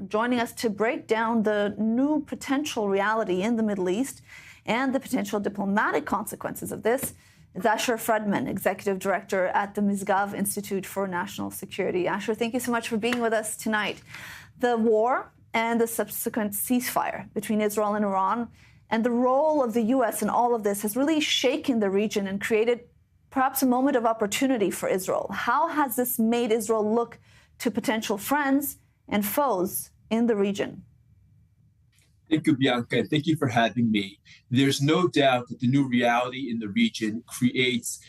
Joining us to break down the new potential reality in the Middle East and the potential diplomatic consequences of this is Asher Fredman, Executive Director at the Misgav Institute for National Security. Asher, thank you so much for being with us tonight. The war and the subsequent ceasefire between Israel and Iran and the role of the U.S. in all of this has really shaken the region and created perhaps a moment of opportunity for Israel. How has this made Israel look to potential friends and foes in the region? Thank you, Bianca, and thank you for having me. There's no doubt that the new reality in the region creates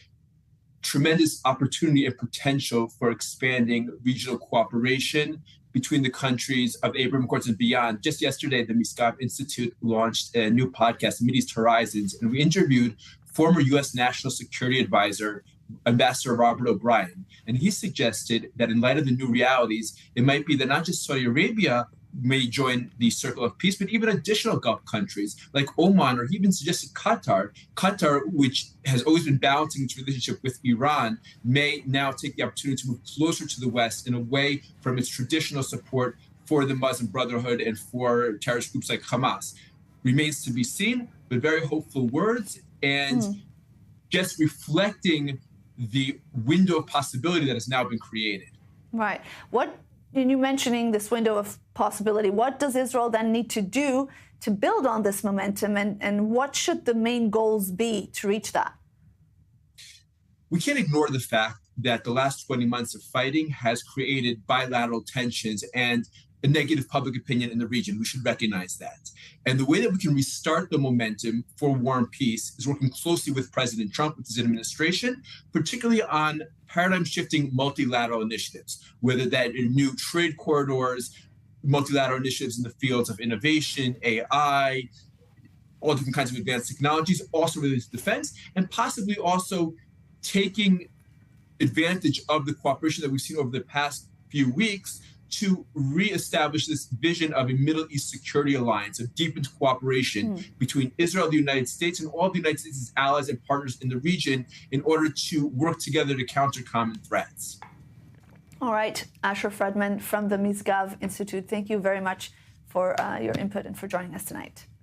tremendous opportunity and potential for expanding regional cooperation between the countries of Abraham Accords and beyond. Just yesterday, the Misgav Institute launched a new podcast, Mideast Horizons, and we interviewed former U.S. National Security Advisor, Ambassador Robert O'Brien. And he suggested that in light of the new realities, it might be that not just Saudi Arabia may join the circle of peace, but even additional Gulf countries like Oman, or he even suggested Qatar. Qatar, which has always been balancing its relationship with Iran, may now take the opportunity to move closer to the West and away from its traditional support for the Muslim Brotherhood and for terrorist groups like Hamas. Remains to be seen, but very hopeful words and just reflecting the window of possibility that has now been created. Right. And you mentioning this window of possibility, what does Israel then need to do to build on this momentum, and what should the main goals be to reach that? We can't ignore the fact that the last 20 months of fighting has created bilateral tensions and a negative public opinion in the region. We should recognize that. And the way that we can restart the momentum for war and peace is working closely with President Trump, with his administration, particularly on paradigm-shifting multilateral initiatives, whether that are new trade corridors, multilateral initiatives in the fields of innovation, AI, all different kinds of advanced technologies, also related to defense, and possibly also taking advantage of the cooperation that we've seen over the past few weeks to reestablish this vision of a Middle East security alliance, of deepened cooperation between Israel, the United States, and all the United States' allies and partners in the region in order to work together to counter common threats. All right, Asher Fredman from the Misgav Institute, thank you very much for your input and for joining us tonight.